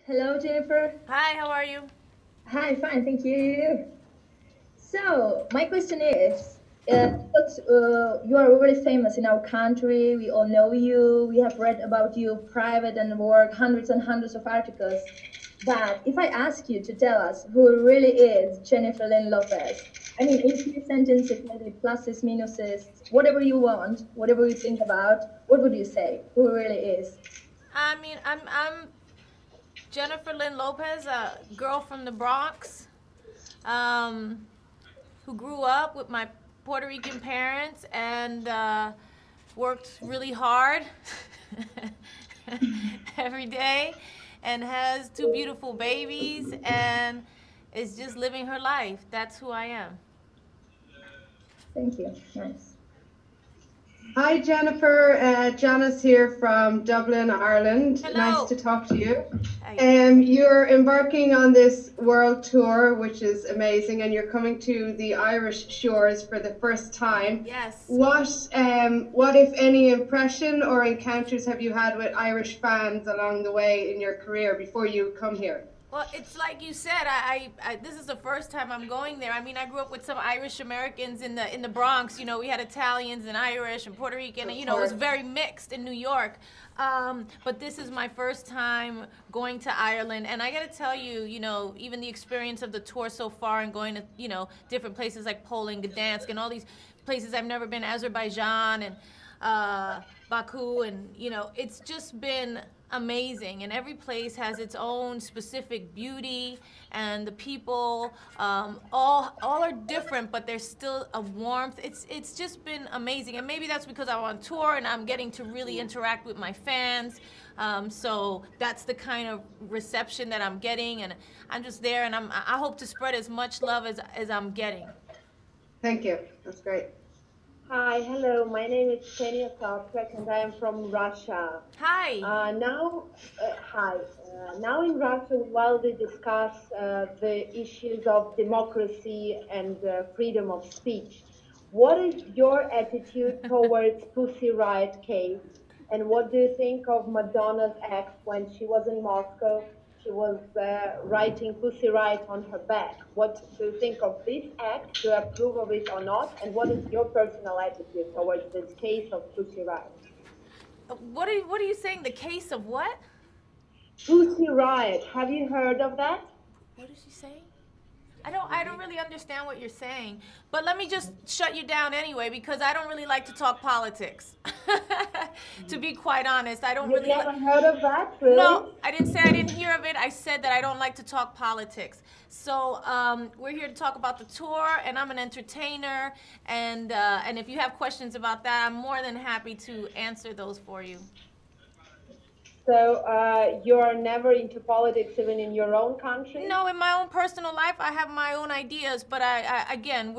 Hello, Jennifer. Hi, how are you? Hi, fine, thank you. So, my question is, because you are really famous in our country, we all know you, we have read about you private and work, hundreds and hundreds of articles. But if I ask you to tell us who really is Jennifer Lynn Lopez, I mean, in few sentences, maybe pluses, minuses, whatever you want, whatever you think about, what would you say? Who really is? I'm Jennifer Lynn Lopez, a girl from the Bronx, um, who grew up with my Puerto Rican parents and worked really hard every day, and has two beautiful babies, and is just living her life. That's who I am. Thank you. Nice. Hi, Jennifer. Janice here from Dublin, Ireland. Nice Hello. to talk to you. Hi. You're embarking on this world tour, which is amazing, and you're coming to the Irish shores for the first time. Yes. What, if any, impression or encounters have you had with Irish fans along the way in your career before you come here? Well, it's like you said. This is the first time I'm going there. I mean, I grew up with some Irish Americans in the Bronx. You know, we had Italians and Irish and Puerto Rican. And, you know, it was very mixed in New York. But this is my first time going to Ireland, and I got to tell you, you know, even the experience of the tour so far and going to, you know, different places like Poland, Gdansk, and all these places I've never been, Azerbaijan and Baku, and you know, it's just been amazing. And every place has its own specific beauty, and the people all are different, but there's still a warmth. It's just been amazing, and maybe that's because I'm on tour and I'm getting to really interact with my fans. So that's the kind of reception that I'm getting, and I'm just there, and I hope to spread as much love as I'm getting. Thank you. That's great. Hi, hello. My name is Ksenia Kowalczyk, and I am from Russia. Hi. Hi. Now in Russia, we widely discuss the issues of democracy and freedom of speech. What is your attitude towards Pussy Riot case, and what do you think of Madonna's ex when she was in Moscow? She was writing Pussy Riot on her back. What do you think of this act? Do you approve of it or not? And what is your personal attitude towards this case of Pussy Riot? What are you saying? The case of what? Pussy Riot. Have you heard of that? What is she saying? I don't really understand what you're saying. But let me just shut you down anyway, because I don't really like to talk politics. To be quite honest, I don't You've really never heard of that, really? No, I didn't say I didn't hear of it. I said that I don't like to talk politics. So we're here to talk about the tour, and I'm an entertainer. And if you have questions about that, I'm more than happy to answer those for you. So you are never into politics even in your own country? No, in my own personal life, I have my own ideas. But again,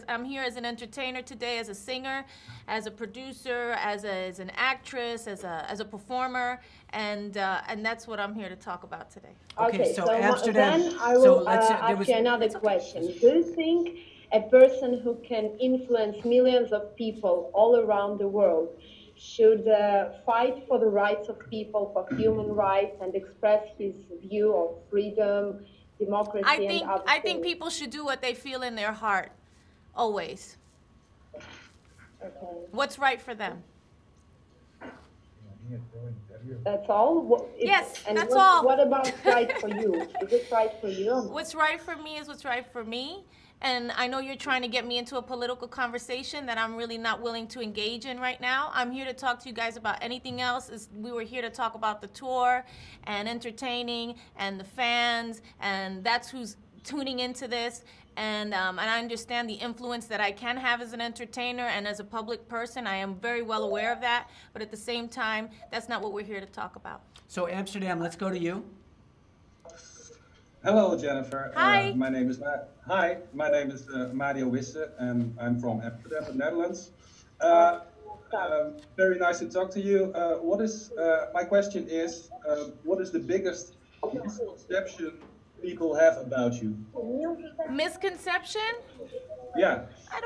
I'm here as an entertainer today, as a singer, as a producer, as an actress, as a performer, and that's what I'm here to talk about today. Okay, so so Amsterdam. then I So will let's. ask you another question. Do you think a person who can influence millions of people all around the world should fight for the rights of people, for human rights, and express his view of freedom, democracy, and other I think things? people should do what they feel in their heart, always. Okay. What's right for them. That's all? Yes, and that's all. What about right for you? Is it right for you? What's right for me is what's right for me. And I know you're trying to get me into a political conversation that I'm really not willing to engage in right now. I'm here to talk to you guys about anything else. We were here to talk about the tour and entertaining and the fans, and that's who's tuning into this. And I understand the influence that I can have as an entertainer and as a public person. I am very well aware of that. But at the same time, that's not what we're here to talk about. So Amsterdam, let's go to you. Hello, Jennifer. Hi. My name is Mario Wisse, and I'm from Amsterdam, the Netherlands. Very nice to talk to you. My question is, what is the biggest misconception people have about you? Misconception? Yeah. I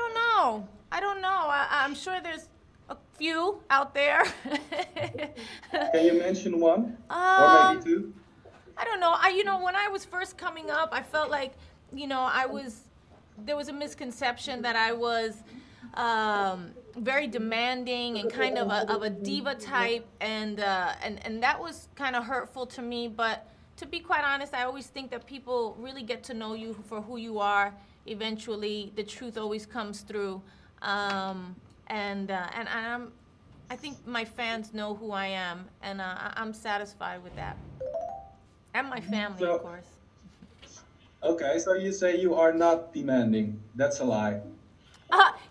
don't know. I'm sure there's a few out there. Can you mention one? Or maybe two? I don't know. When I was first coming up, I felt like, there was a misconception that I was very demanding and kind of a diva type, and that was kind of hurtful to me. But to be quite honest, I always think that people really get to know you for who you are. Eventually, the truth always comes through, and I think my fans know who I am, and I'm satisfied with that. And my family, of So, course. okay, so you say you are not demanding. That's a lie.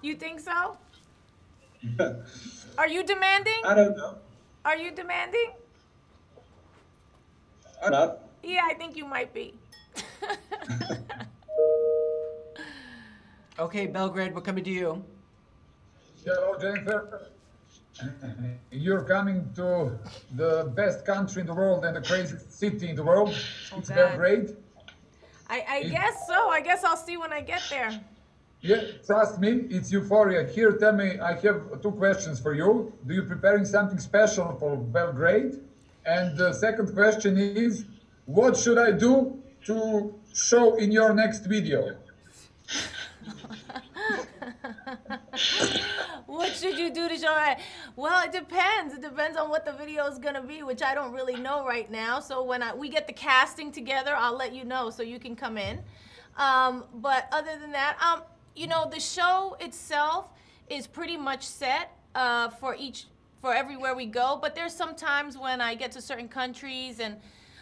You think so? Are you demanding? I don't know. Are you demanding? I'm not. Yeah, I think you might be. Okay, Belgrade, we're coming to you. Hello, Jennifer. You're coming to the best country in the world and the craziest city in the world. Oh, It's God. Belgrade. I guess so. I guess I'll see when I get there. Yeah, trust me, it's euphoria. Here, tell me, I have two questions for you. Do you preparing something special for Belgrade? And the second question is, what should I do to show in your next video? What should you do to show that? Well, it depends. It depends on what the video is gonna be, which I don't really know right now. So when we get the casting together, I'll let you know so you can come in. But other than that, the show itself is pretty much set for everywhere we go. But there's some times when I get to certain countries and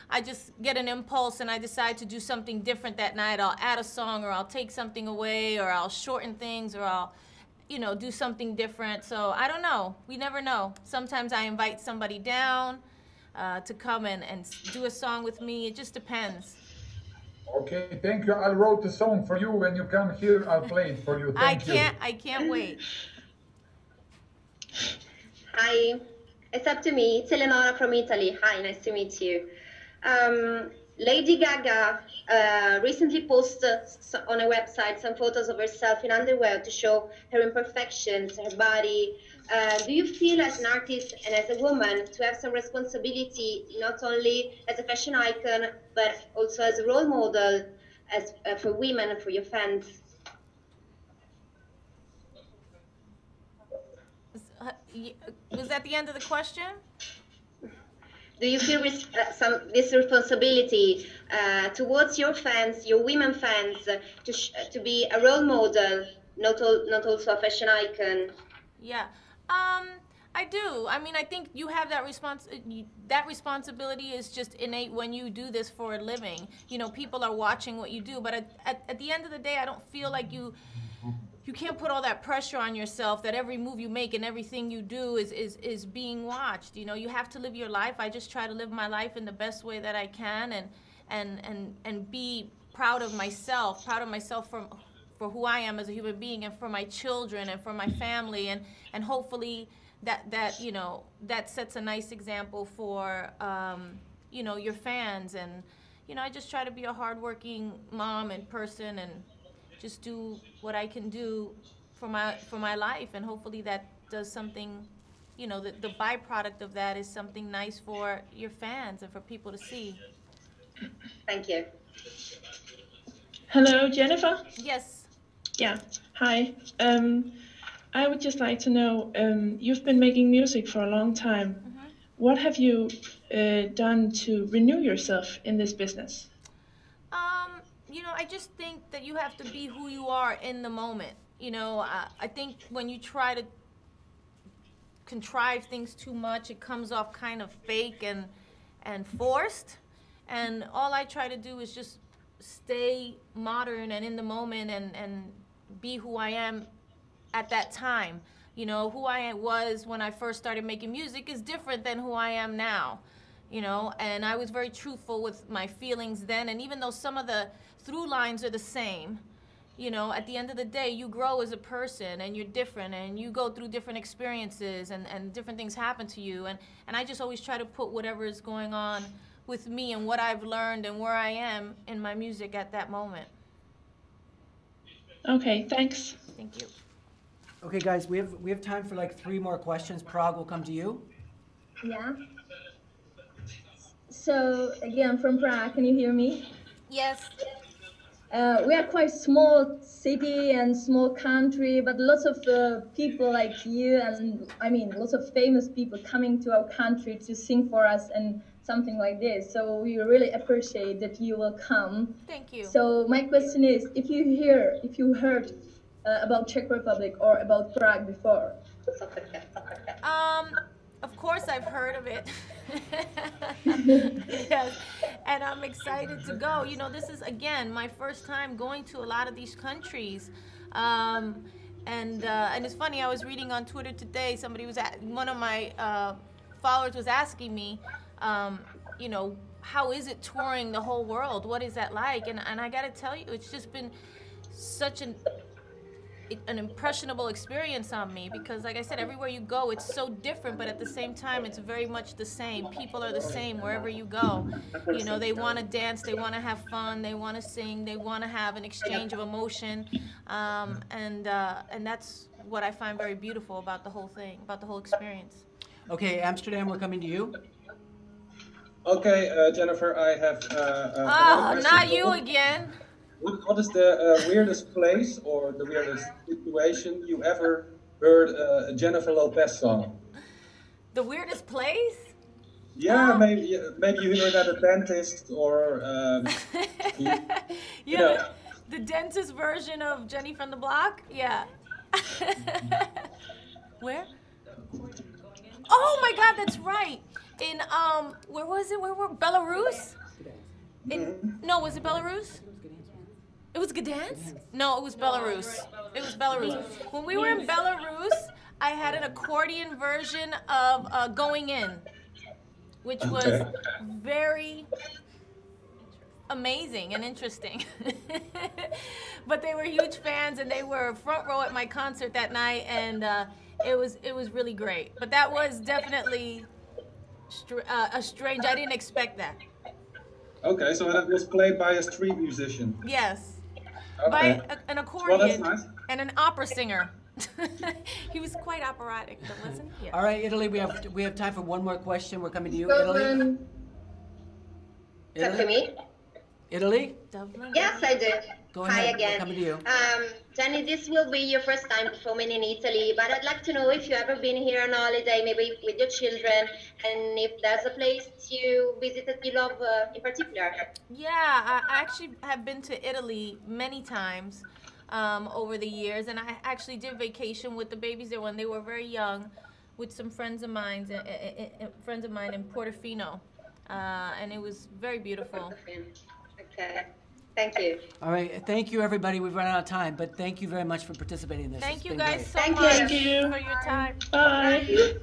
I just get an impulse and I decide to do something different that night. I'll add a song, or I'll take something away, or I'll shorten things, or I'll do something different. So I don't know. We never know. Sometimes I invite somebody down to come and do a song with me. It just depends. Okay, thank you. I'll write a song for you. When you come here, I'll play it for you. Thank you. I can't wait. Hi, it's up to me. It's Eleonora from Italy. Hi, nice to meet you. Lady Gaga recently posted on a website some photos of herself in underwear to show her imperfections, her body. Do you feel as an artist and as a woman to have some responsibility, not only as a fashion icon, but also as a role model for women and for your fans? Was that the end of the question? Do you feel this responsibility towards your fans, your women fans, to be a role model, not also a fashion icon? Yeah, I do. I mean, I think you have that responsibility is just innate when you do this for a living. People are watching what you do, but at the end of the day, I don't feel like you can't put all that pressure on yourself that every move you make and everything you do is being watched. You have to live your life. I just try to live my life in the best way that I can and be proud of myself for who I am as a human being, and for my children and for my family, and hopefully that sets a nice example for your fans. And I just try to be a hardworking mom and person, and just do what I can do for my life, and hopefully that does something. The byproduct of that is something nice for your fans and for people to see. Thank you. Hello, Jennifer. Yes. Yeah. Hi. I would just like to know, you've been making music for a long time. Mm-hmm. What have you done to renew yourself in this business? I just think that you have to be who you are in the moment. I think when you try to contrive things too much, it comes off kind of fake and forced. And all I try to do is just stay modern and in the moment, and be who I am at that time. Who I was when I first started making music is different than who I am now. And I was very truthful with my feelings then, and even though some of the through lines are the same, at the end of the day, you grow as a person, and you're different, and you go through different experiences, and different things happen to you, and I just always try to put whatever is going on with me and what I've learned and where I am in my music at that moment. Okay, thanks. Thank you. Okay, guys, we have time for like 3 more questions. Prague will come to you. Yeah. So again, from Prague, can you hear me? Yes. We are quite small city and small country, but lots of people like you, and I mean, lots of famous people coming to our country to sing for us and something like this. So we really appreciate that you will come. Thank you. So my question is, if you heard about Czech Republic or about Prague before? Of course I've heard of it. Yes, and I'm excited to go. You know, this is again my first time going to a lot of these countries. And it's funny. I was reading on Twitter today. Somebody was one of my followers was asking me, you know, how is it touring the whole world? What is that like? And I got to tell you, it's just been such an impressionable experience on me, because like I said, everywhere you go it's so different, but at the same time it's very much the same. People are the same wherever you go. You know, they want to dance, they want to have fun, they want to sing, they want to have an exchange of emotion, and that's what I find very beautiful about the whole thing, about the whole experience. Okay, Amsterdam, we're coming to you. Okay, Jennifer, I have another question. Not you again. What is the weirdest place or the weirdest situation you ever heard a Jennifer Lopez song? The weirdest place? Yeah, maybe you heard at a dentist or you know. The dentist version of Jenny from the Block? Yeah. Where? Oh my God, that's right. In where was it? Where were Belarus? No, was it Belarus? It was Gdansk? No, it was Belarus. It was Belarus. When we were in Belarus, I had an accordion version of Going In, which was very amazing and interesting. But they were huge fans, and they were front row at my concert that night, and it was really great. But that was definitely a strange. I didn't expect that. Okay, so that was played by a street musician. Yes. Okay. By an accordion, well, that's nice. And an opera singer. He was quite operatic, but wasn't he? Yeah. All right, Italy, we have time for one more question. We're coming to you, Dublin. Is that for me? Italy? Dublin. Yes, I do. Go Hi ahead. again. We're coming to you. Jenny, this will be your first time performing in Italy, but I'd like to know if you ever been here on holiday, maybe with your children, and if there's a place you visit that you love in particular. Yeah, I actually have been to Italy many times over the years, and I actually did vacation with the babies there when they were very young, with some friends of mine in Portofino, and it was very beautiful. Okay. Thank you. All right, thank you, everybody. We've run out of time, but thank you very much for participating in this. Thank It's you been guys great. so Thank much you. for your time. Bye.